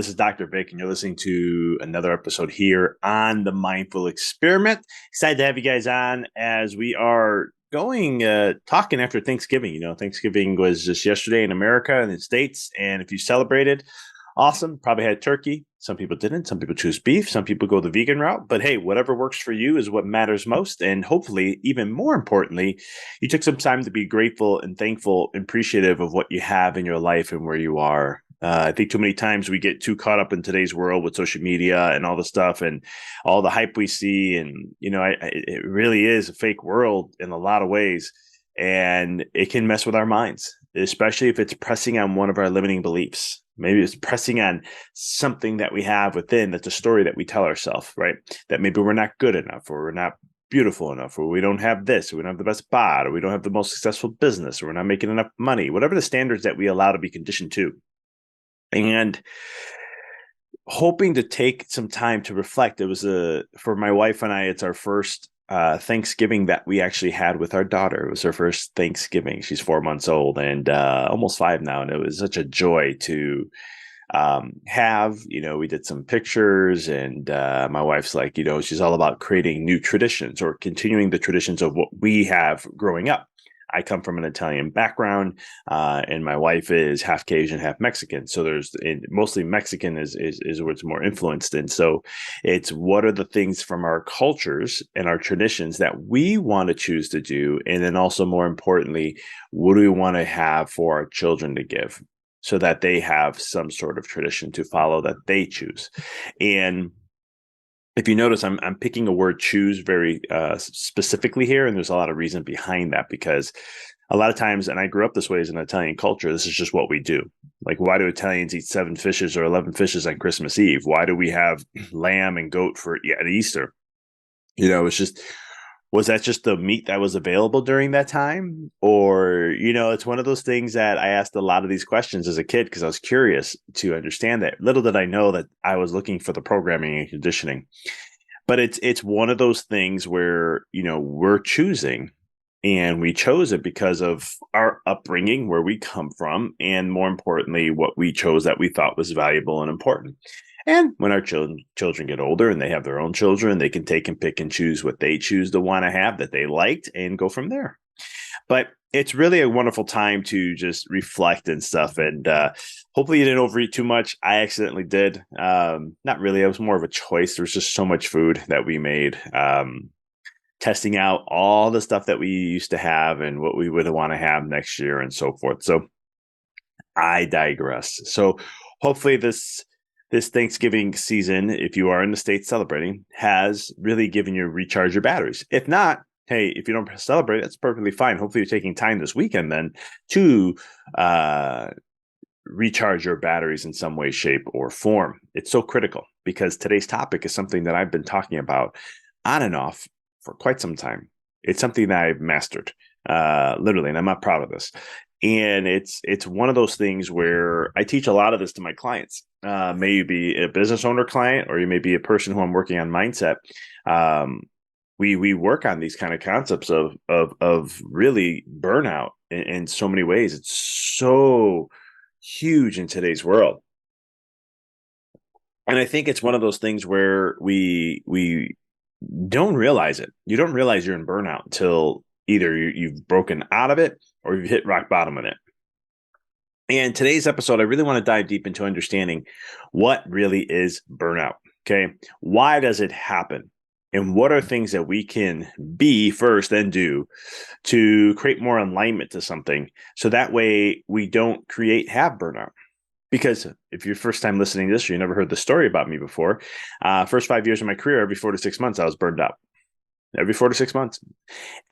This is Dr. Vic, and you're listening to another episode here on the Mindful Experiment. Excited to have you guys on as we are going talking after Thanksgiving. Thanksgiving was just yesterday in America and the States, and if you celebrated, awesome. Probably had turkey. Some people didn't. Some people choose beef. Some people go the vegan route. But hey, whatever works for you is what matters most. And hopefully, even more importantly, you took some time to be grateful and thankful and appreciative of what you have in your life and where you are. I think too many times we get too caught up in today's world with social media and all the stuff and all the hype we see. And, it really is a fake world in a lot of ways. And it can mess with our minds, especially if it's pressing on one of our limiting beliefs. Maybe it's pressing on something that we have within that's a story that we tell ourselves, right? That maybe we're not good enough, or we're not beautiful enough, or we don't have this, or we don't have the best bod, or we don't have the most successful business, or we're not making enough money, whatever the standards that we allow to be conditioned to. And hoping to take some time to reflect. It was for my wife and I, it's our first Thanksgiving that we actually had with our daughter. It was her first Thanksgiving. She's 4 months old and almost 5 now. And it was such a joy to have. We did some pictures, and my wife's like, she's all about creating new traditions or continuing the traditions of what we have growing up. I come from an Italian background, and my wife is half Cajun, half Mexican. So mostly Mexican is what's more influenced. And so it's what are the things from our cultures and our traditions that we want to choose to do? And then also more importantly, what do we want to have for our children to give so that they have some sort of tradition to follow that they choose? And if you notice, I'm picking a word choose very specifically here, and there's a lot of reason behind that, because a lot of times, and I grew up this way as an Italian culture, this is just what we do. Like, why do Italians eat 7 fishes or 11 fishes on Christmas Eve? Why do we have lamb and goat at Easter? It's just, was that just the meat that was available during that time? Or, it's one of those things that I asked a lot of these questions as a kid because I was curious to understand that. Little did I know that I was looking for the programming and conditioning. But it's one of those things where, we're choosing, and we chose it because of our upbringing, where we come from, and more importantly, what we chose that we thought was valuable and important. And when our children get older and they have their own children, they can take and pick and choose what they choose to want to have that they liked and go from there. But it's really a wonderful time to just reflect and stuff. And hopefully you didn't overeat too much. I accidentally did. Not really. It was more of a choice. There was just so much food that we made. Testing out all the stuff that we used to have and what we would want to have next year and so forth. So I digress. So hopefully this Thanksgiving season, if you are in the States celebrating, has really given you recharge your batteries. If not, hey, if you don't celebrate, that's perfectly fine. Hopefully you're taking time this weekend then to recharge your batteries in some way, shape, or form. It's so critical because today's topic is something that I've been talking about on and off for quite some time. It's something that I've mastered, literally, and I'm not proud of this. And it's one of those things where I teach a lot of this to my clients. Maybe a business owner client, or you may be a person who I'm working on mindset. We work on these kind of concepts of really burnout in so many ways. It's so huge in today's world. And I think it's one of those things where we don't realize it. You don't realize you're in burnout until either you've broken out of it or you've hit rock bottom in it. And today's episode, I really want to dive deep into understanding what really is burnout. Okay. Why does it happen? And what are things that we can be first and do to create more alignment to something so that way we don't have burnout? Because if you're first time listening to this, or you never heard the story about me before, first 5 years of my career, every 4 to 6 months, I was burned out. Every 4 to 6 months.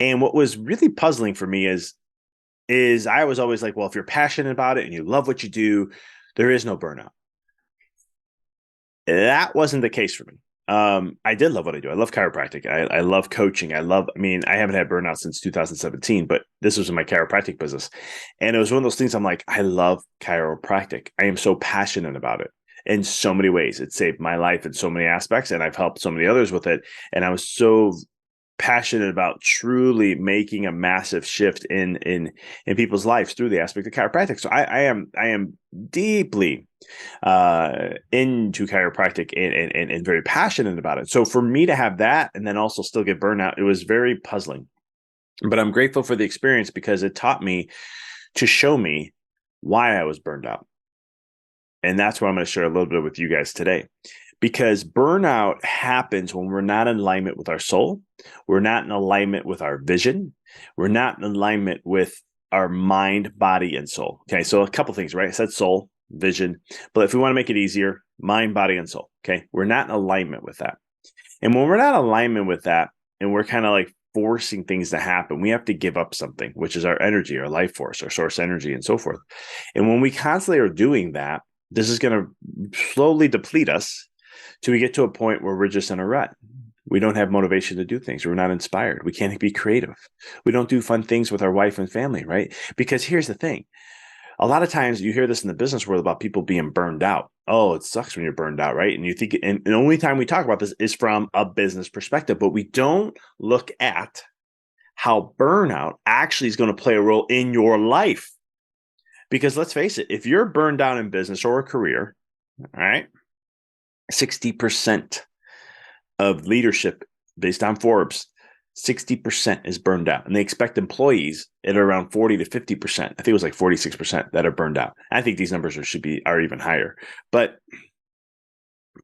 And what was really puzzling for me is I was always like, well, if you're passionate about it and you love what you do, there is no burnout. That wasn't the case for me. I did love what I do. I love chiropractic. I love coaching. I haven't had burnout since 2017, but this was in my chiropractic business. And it was one of those things I'm like, I love chiropractic. I am so passionate about it in so many ways. It saved my life in so many aspects, and I've helped so many others with it. And I was so passionate about truly making a massive shift in people's lives through the aspect of chiropractic. So I am deeply into chiropractic and very passionate about it. So for me to have that and then also still get burnout, it was very puzzling. But I'm grateful for the experience because it taught me to show me why I was burned out. And that's what I'm going to share a little bit with you guys today. Because burnout happens when we're not in alignment with our soul. We're not in alignment with our vision. We're not in alignment with our mind, body, and soul. Okay, so a couple things, right? I said soul, vision. But if we want to make it easier, mind, body, and soul. Okay, we're not in alignment with that. And when we're not in alignment with that, and we're kind of like forcing things to happen, we have to give up something, which is our energy, our life force, our source energy, and so forth. And when we constantly are doing that, this is going to slowly deplete us till we get to a point where we're just in a rut. We don't have motivation to do things. We're not inspired. We can't be creative. We don't do fun things with our wife and family, right? Because here's the thing. A lot of times you hear this in the business world about people being burned out. Oh, it sucks when you're burned out, right? And you think, and the only time we talk about this is from a business perspective, but we don't look at how burnout actually is going to play a role in your life. Because let's face it, if you're burned out in business or a career, all right, 60% of leadership based on Forbes, 60% is burned out. And they expect employees at around 40 to 50%. I think it was like 46% that are burned out. I think these numbers are even higher. But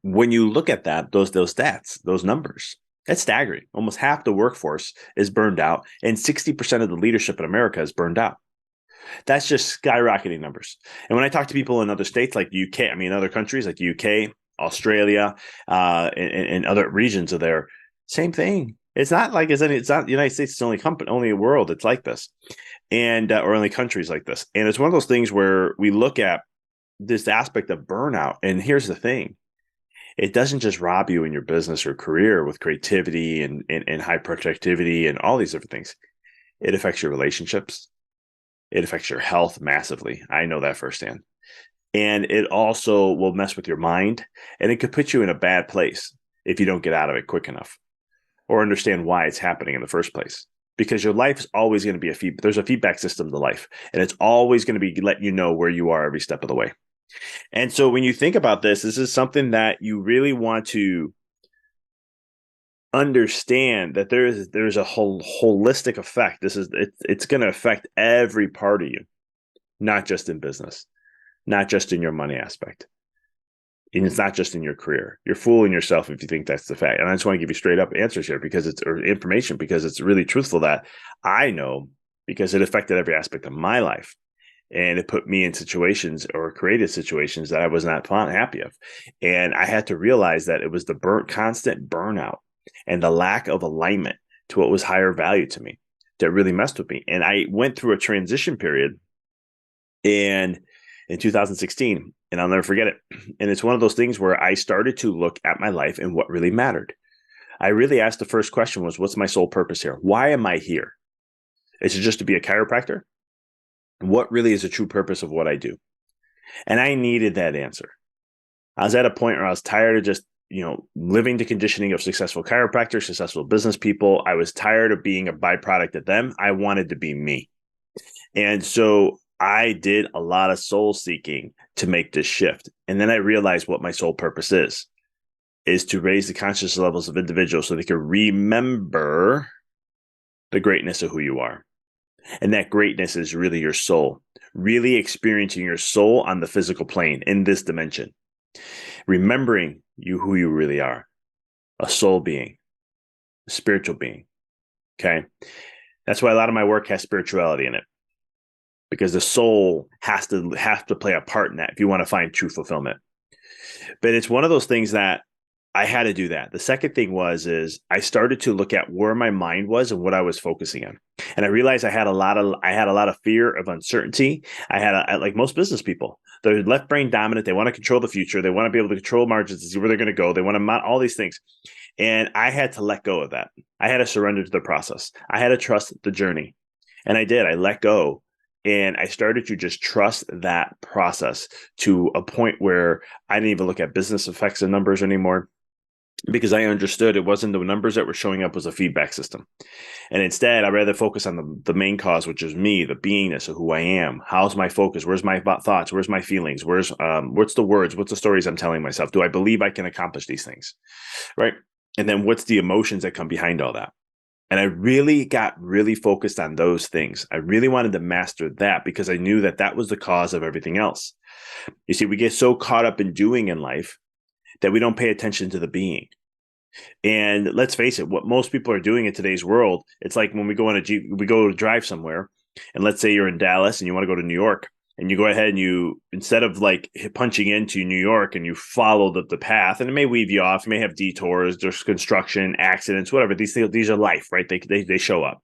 when you look at that, those stats, those numbers, that's staggering. Almost half the workforce is burned out, and 60% of the leadership in America is burned out. That's just skyrocketing numbers. And when I talk to people in other states like the UK, other countries like the UK, Australia, and other regions of there, same thing. It's not like it's not the United States. It's only a world. It's like this, and or only countries like this. And it's one of those things where we look at this aspect of burnout. And here's the thing: it doesn't just rob you in your business or career with creativity and high productivity and all these different things. It affects your relationships. It affects your health massively. I know that firsthand. And it also will mess with your mind, and it could put you in a bad place if you don't get out of it quick enough or understand why it's happening in the first place. Because your life is always going to be there's a feedback system to life, and it's always going to be letting you know where you are every step of the way. And so when you think about this is something that you really want to understand, that there's a whole holistic effect. It's going to affect every part of you, not just in business, not just in your money aspect. And it's not just in your career. You're fooling yourself if you think that's the fact. And I just want to give you straight up answers here or information, because it's really truthful that I know, because it affected every aspect of my life. And it put me in situations or created situations that I was not happy of. And I had to realize that it was the constant burnout and the lack of alignment to what was higher value to me that really messed with me. And I went through a transition period in 2016, and I'll never forget it. And it's one of those things where I started to look at my life and what really mattered. I really asked the first question was, what's my sole purpose here? Why am I here? Is it just to be a chiropractor? What really is the true purpose of what I do? And I needed that answer. I was at a point where I was tired of just, living the conditioning of successful chiropractors, successful business people. I was tired of being a byproduct of them. I wanted to be me. And so I did a lot of soul seeking to make this shift. And then I realized what my sole purpose is to raise the conscious levels of individuals so they can remember the greatness of who you are. And that greatness is really your soul, really experiencing your soul on the physical plane in this dimension, remembering who you really are, a soul being, a spiritual being. Okay. That's why a lot of my work has spirituality in it, because the soul has to play a part in that if you want to find true fulfillment. But it's one of those things that I had to do that. The second thing is I started to look at where my mind was and what I was focusing on. And I realized I had a lot of fear of uncertainty. Like most business people, they're left brain dominant. They want to control the future. They want to be able to control margins and see where they're going to go. They want to all these things. And I had to let go of that. I had to surrender to the process. I had to trust the journey. And I did. I let go. And I started to just trust that process to a point where I didn't even look at business effects and numbers anymore. because I understood it wasn't the numbers that were showing up, was a feedback system. And instead, I'd rather focus on the main cause, which is me, the beingness of who I am. How's my focus? Where's my thoughts? Where's my feelings? What's the words? What's the stories I'm telling myself? Do I believe I can accomplish these things? Right. And then what's the emotions that come behind all that? And I really got really focused on those things. I really wanted to master that because I knew that that was the cause of everything else. You see, we get so caught up in doing in life that we don't pay attention to the being. And let's face it, what most people are doing in today's world, it's like when we go on we go to drive somewhere, and let's say you're in Dallas and you want to go to New York, and you go ahead and you, instead of like punching into New York, and you follow the path, and it may weave you off, you may have detours, there's construction, accidents, whatever. These are life, right? They show up.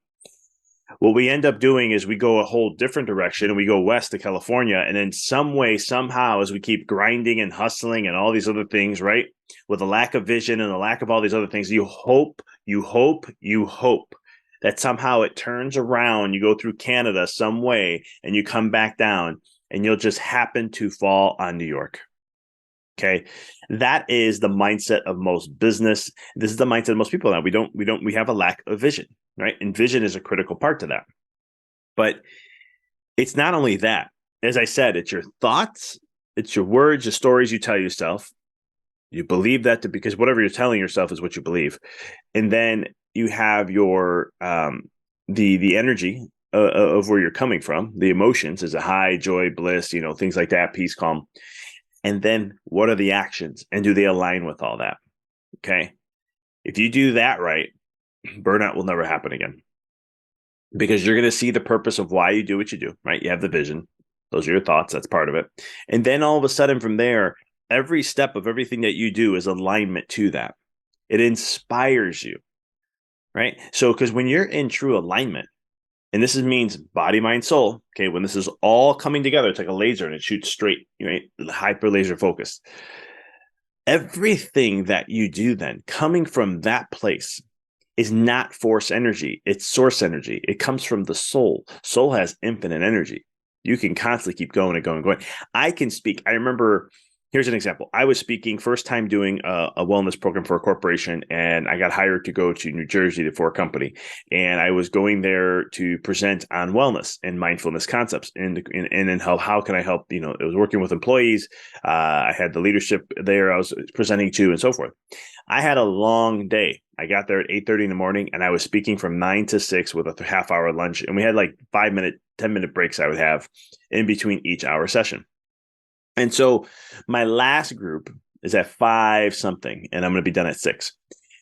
What we end up doing is we go a whole different direction and we go west to California. And in some way, somehow, as we keep grinding and hustling and all these other things, right? With a lack of vision and a lack of all these other things, you hope that somehow it turns around. You go through Canada some way and you come back down and you'll just happen to fall on New York. Okay. That is the mindset of most business. This is the mindset of most people now. We have a lack of vision, right? And vision is a critical part to that. But it's not only that. As I said, it's your thoughts, it's your words, your stories you tell yourself. You believe that because whatever you're telling yourself is what you believe. And then you have your the energy of where you're coming from, the emotions is a high, joy, bliss, things like that, peace, calm. And then what are the actions, and do they align with all that? Okay. If you do that right, burnout will never happen again, because you're going to see the purpose of why you do what you do, right? You have the vision. Those are your thoughts. That's part of it. And then all of a sudden from there, every step of everything that you do is alignment to that. It inspires you, right? So, because when you're in true alignment, and this means body, mind, soul. Okay, when this is all coming together, it's like a laser and it shoots straight, right? Hyper laser focus. Everything that you do then coming from that place is not force energy. It's source energy. It comes from the soul. Soul has infinite energy. You can constantly keep going and going and going. I can speak. I remember, here's an example. I was speaking first time doing a wellness program for a corporation, and I got hired to go to New Jersey for a company. And I was going there to present on wellness and mindfulness concepts and how can I help, it was working with employees. I had the leadership there I was presenting to and so forth. I had a long day. I got there at 8:30 in the morning, and I was speaking from 9 to 6 with a half-hour lunch. And we had like 5-minute, 10-minute breaks I would have in between each hour session. And so my last group is at 5 something, and I'm going to be done at 6.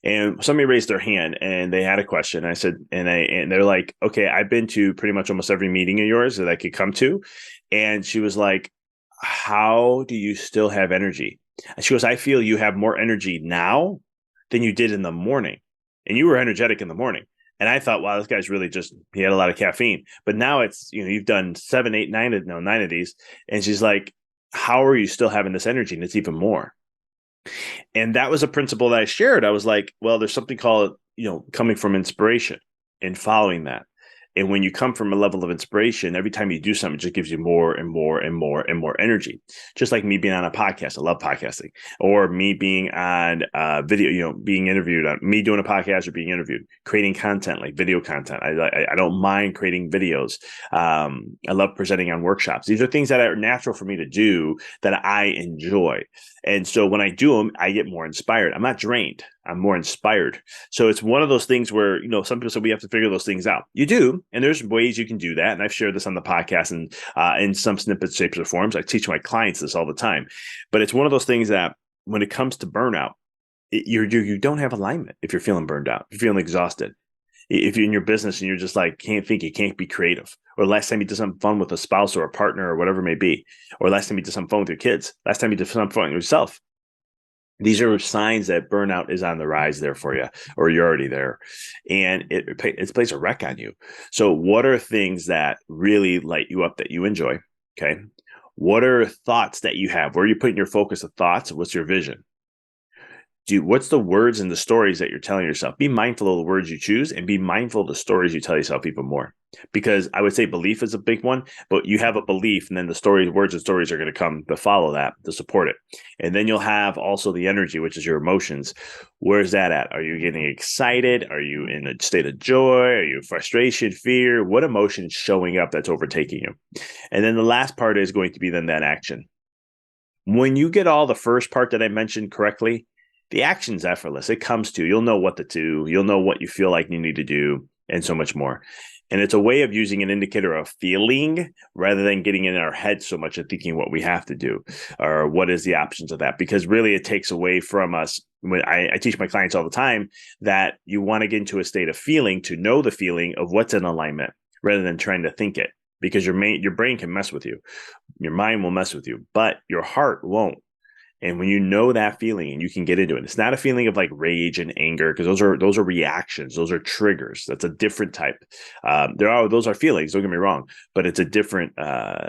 And somebody raised their hand and they had a question. I said, and they're like, okay, I've been to pretty much almost every meeting of yours that I could come to. And she was like, how do you still have energy? And she goes, I feel you have more energy now than you did in the morning. And you were energetic in the morning. And I thought, wow, this guy's really he had a lot of caffeine. But now it's, you've done 7, 8, 9 of these. And she's like, how are you still having this energy? And it's even more. And that was a principle that I shared. I was like, well, there's something called, coming from inspiration and following that. And when you come from a level of inspiration, every time you do something, it just gives you more and more and more and more energy. Just like me being on a podcast. I love podcasting. Or me being on video, being interviewed, on me doing a podcast or being interviewed, creating content like video content. I don't mind creating videos. I love presenting on workshops. These are things that are natural for me to do that I enjoy. And so when I do them, I get more inspired. I'm not drained. I'm more inspired. So it's one of those things where, some people say we have to figure those things out. You do. And there's ways you can do that. And I've shared this on the podcast and in some snippets, shapes, or forms. I teach my clients this all the time. But it's one of those things that when it comes to burnout, you don't have alignment if you're feeling burned out, if you're feeling exhausted. If you're in your business and you're just like, can't think, you can't be creative. Or last time you did something fun with a spouse or a partner or whatever it may be. Or last time you did something fun with your kids. Last time you did something fun with yourself. These are signs that burnout is on the rise there for you, or you're already there. And it plays a wreck on you. So what are things that really light you up that you enjoy? Okay. What are thoughts that you have? Where are you putting your focus of thoughts? What's your vision? what's the words and the stories that you're telling yourself? Be mindful of the words you choose and be mindful of the stories you tell yourself even more. Because I would say belief is a big one, but you have a belief and then the stories, words and stories are going to come to follow that, to support it. And then you'll have also the energy, which is your emotions. Where's that at? Are you getting excited? Are you in a state of joy? Are you frustration, fear? What emotion is showing up that's overtaking you? And then the last part is going to be then that action. When you get all the first part that I mentioned correctly, the action's effortless. It comes to, you'll know what to do. You'll know what you feel like you need to do and so much more. And it's a way of using an indicator of feeling rather than getting in our head so much and thinking what we have to do or what is the options of that. Because really it takes away from us. When I teach my clients all the time that you want to get into a state of feeling to know the feeling of what's in alignment rather than trying to think it. Because your brain can mess with you. Your mind will mess with you, but your heart won't. And when you know that feeling and you can get into it, it's not a feeling of like rage and anger because those are reactions, those are triggers. That's a different type. Those are feelings. Don't get me wrong, but it's a different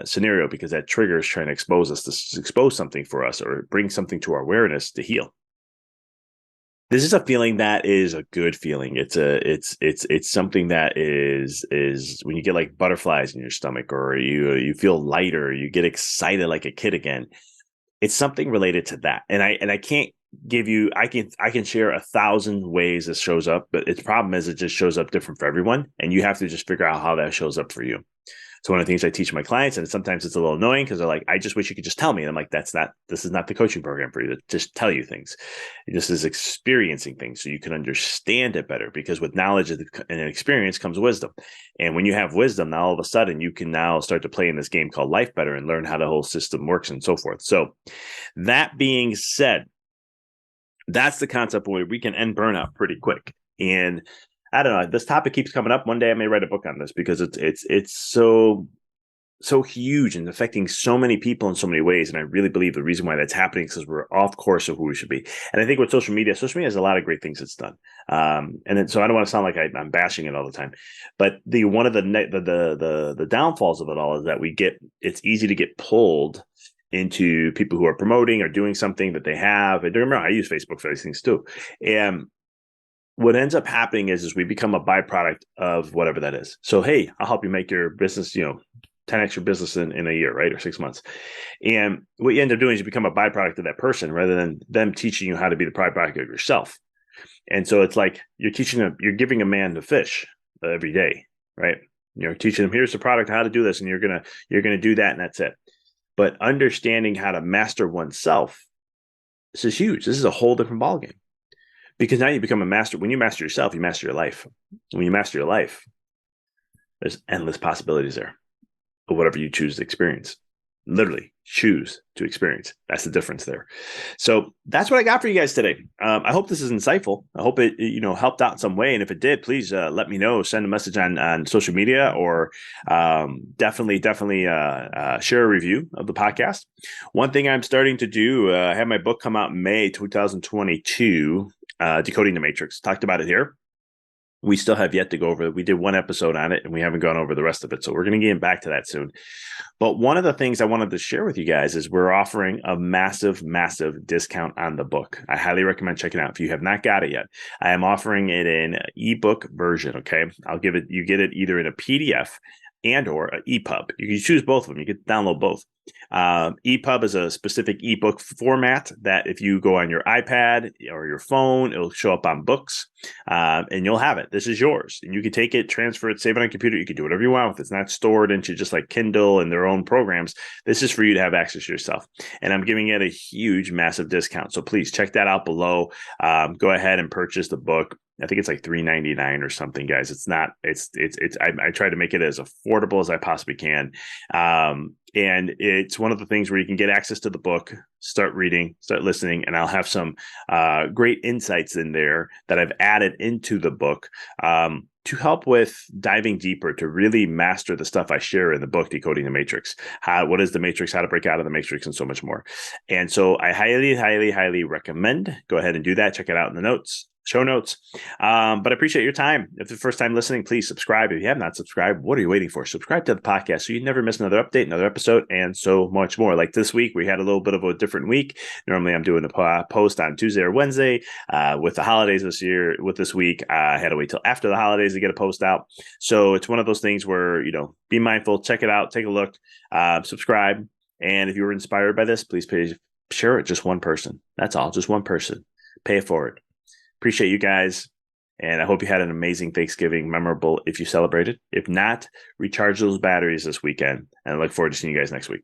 scenario because that trigger is trying to expose us to expose something for us or bring something to our awareness to heal. This is a feeling that is a good feeling. It's something that is when you get like butterflies in your stomach or you feel lighter, you get excited like a kid again. It's something related to that. And I can't give you, I can share 1,000 ways this shows up, but its problem is it just shows up different for everyone. And you have to just figure out how that shows up for you. So one of the things I teach my clients, and sometimes it's a little annoying because they're like, I just wish you could just tell me. And I'm like, this is not the coaching program for you to just tell you things. This is experiencing things so you can understand it better because with knowledge and experience comes wisdom. And when you have wisdom, now all of a sudden you can now start to play in this game called life better and learn how the whole system works and so forth. So that being said, that's the concept where we can end burnout pretty quick. And I don't know. This topic keeps coming up. One day I may write a book on this because it's so huge and affecting so many people in so many ways. And I really believe the reason why that's happening is because we're off course of who we should be. And I think with social media has a lot of great things it's done. So I don't want to sound like I'm bashing it all the time, but one of the downfalls of it all is that it's easy to get pulled into people who are promoting or doing something that they have. And remember, I use Facebook for these things too. And what ends up happening is we become a byproduct of whatever that is. So, hey, I'll help you make your business, 10x your business in a year, right? Or 6 months. And what you end up doing is you become a byproduct of that person rather than them teaching you how to be the byproduct of yourself. And so it's like you're giving a man to fish every day, right? You're teaching him, here's the product, how to do this, and you're gonna do that, and that's it. But understanding how to master oneself, this is huge. This is a whole different ballgame. Because now you become a master. When you master yourself, you master your life. When you master your life, there's endless possibilities there of whatever you choose to experience. Literally choose to experience. That's the difference there. So that's what I got for you guys today. I hope this is insightful. I hope it helped out in some way. And if it did, please let me know. Send a message on social media or definitely share a review of the podcast. One thing I'm starting to do, I had my book come out in May 2022. Decoding the Matrix. Talked about it here. We still have yet to go over it. We did one episode on it and we haven't gone over the rest of it. So we're going to get back to that soon. But one of the things I wanted to share with you guys is we're offering a massive, massive discount on the book. I highly recommend checking it out. If you have not got it yet, I am offering it in ebook version. Okay. You get it either in a PDF and or an EPUB. You can choose both of them. You can download both. EPUB is a specific ebook format that if you go on your iPad or your phone, it'll show up on books and you'll have it. This is yours. And you can take it, transfer it, save it on a computer. You can do whatever you want with it. It's not stored into just like Kindle and their own programs. This is for you to have access to yourself. And I'm giving it a huge, massive discount. So please check that out below. Go ahead and purchase the book. I think it's like $3.99 or something, guys. It's not, I try to make it as affordable as I possibly can. And it's one of the things where you can get access to the book, start reading, start listening, and I'll have some great insights in there that I've added into the book to help with diving deeper, to really master the stuff I share in the book, Decoding the Matrix. What is the Matrix, how to break out of the Matrix, and so much more. And so I highly, highly, highly recommend go ahead and do that. Check it out in the notes. show notes. But I appreciate your time. If it's the first time listening, please subscribe. If you have not subscribed, what are you waiting for? Subscribe to the podcast so you never miss another update, another episode, and so much more. Like this week, we had a little bit of a different week. Normally, I'm doing a post on Tuesday or Wednesday. With the holidays this week, I had to wait till after the holidays to get a post out. So it's one of those things where, be mindful, check it out, take a look, subscribe. And if you were inspired by this, please share it. Just one person. That's all. Just one person. Pay it forward. Appreciate you guys. And I hope you had an amazing Thanksgiving, memorable if you celebrated. If not, recharge those batteries this weekend. And I look forward to seeing you guys next week.